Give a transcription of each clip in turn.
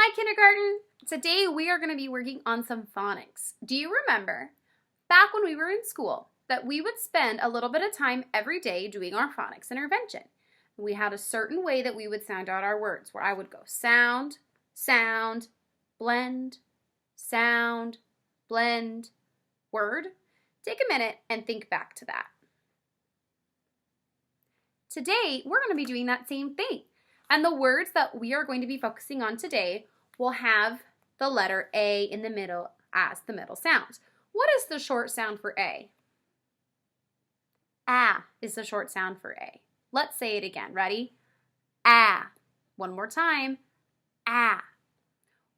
Hi, kindergarten. Today we are going to be working on some phonics. Do you remember back when we were in school that we would spend a little bit of time every day doing our phonics intervention? We had a certain way that we would sound out our words, where I would go sound, sound, blend, sound, blend, word. Take a minute and think back to that. Today we're going to be doing that same thing. And the words that we are going to be focusing on today will have the letter A in the middle as the middle sound. What is the short sound for A? Ah is the short sound for A. Let's say it again. Ready? Ah. One more time. Ah.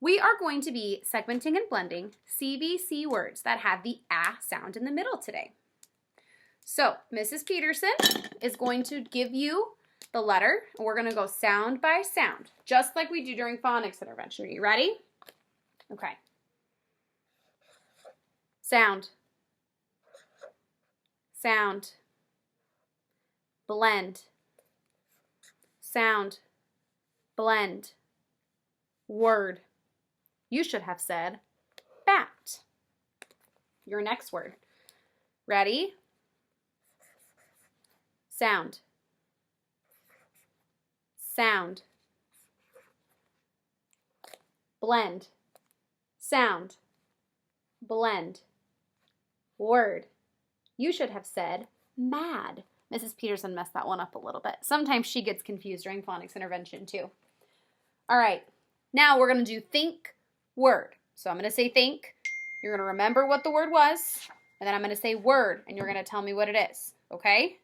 We are going to be segmenting and blending CVC words that have the ah sound in the middle today. So Mrs. Peterson is going to give you the letter, and we're going to go sound by sound, just like we do during phonics intervention. Are you ready? Okay. Sound. Sound. Blend. Sound. Blend. Word. You should have said bat. Your next word. Ready? Sound. Sound. Blend. Sound. Blend. Word. You should have said mad. Mrs. Peterson messed that one up a little bit. Sometimes she gets confused during phonics intervention too. All right, now we're going to do think word. So I'm going to say think. You're going to remember what the word was, and then I'm going to say word, and you're going to tell me what it is, okay?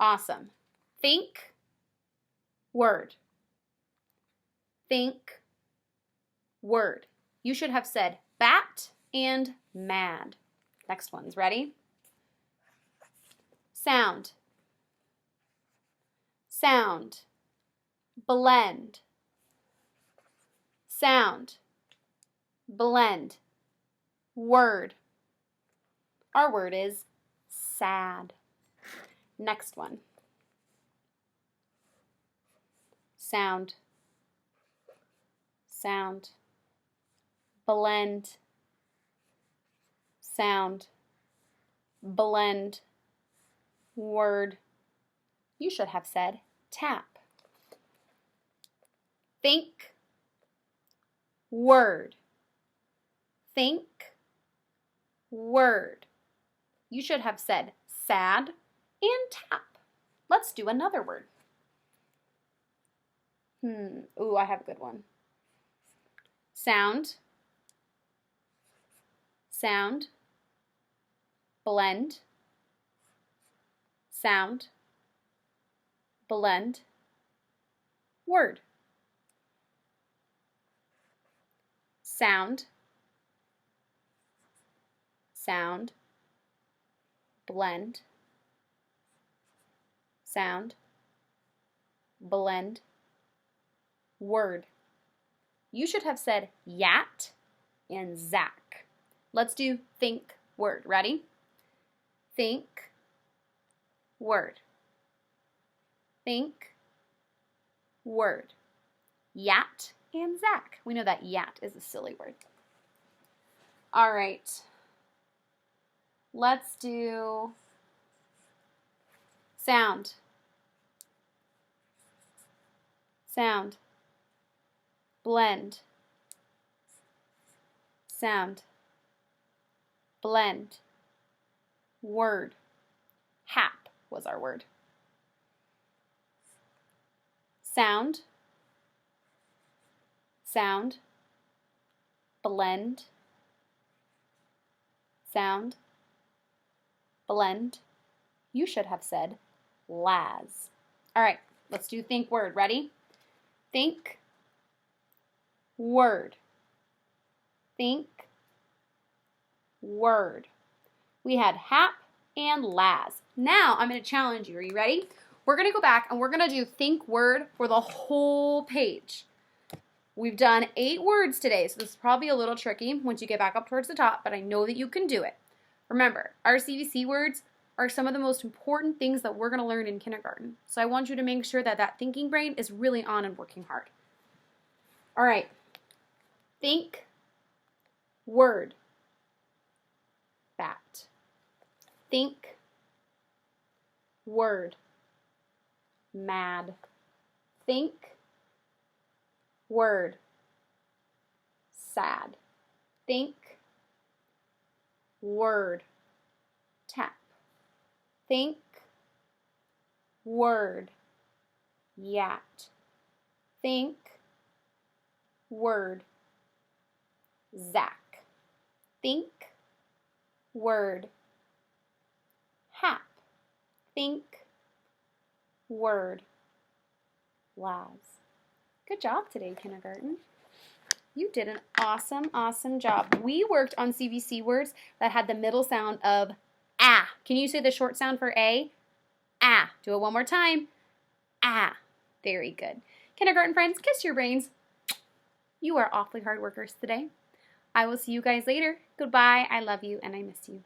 Awesome. Think word. Think word. You should have said bat and mad. Next one's ready? Sound. Sound. Blend. Sound. Blend. Word. Our word is sad. Next one. Sound. Sound. Blend. Sound. Blend. Word. You should have said tap. Think word. Think word. You should have said sad and tap. Let's do another word. Ooh, I have a good one. Sound. Sound. Blend. Sound. Blend. Word. Sound. Sound. Blend. Sound. Blend. Word. You should have said yat and Zach. Let's do think word. Ready? Think word. Think word. Yat and Zach. We know that yat is a silly word. All right. Let's do sound. Sound. Blend. Sound. Blend. Word. Hap was our word. Sound. Sound. Blend. Sound. Blend. You should have said Laz. All right, let's do think word. Ready? Think word. Think word. We had hap and Laz. Now I'm going to challenge you. Are you ready? We're going to go back and we're going to do think word for the whole page. We've done 8 words today, so this is probably a little tricky once you get back up towards the top, but I know that you can do it. Remember, our CVC words are some of the most important things that we're going to learn in kindergarten. So I want you to make sure that that thinking brain is really on and working hard. All right, Think, word, bat. Think, word, mad. Think, word, sad. Think, word, tap. Think, word, yat. Think, word, Zach. Think, word, hap. Think, word, Laz. Good job today, kindergarten. You did an awesome, awesome job. We worked on CVC words that had the middle sound of ah. Can you say the short sound for A? Ah. Do it one more time. Ah. Very good. Kindergarten friends, kiss your brains. You are awfully hard workers today. I will see you guys later. Goodbye. I love you and I miss you.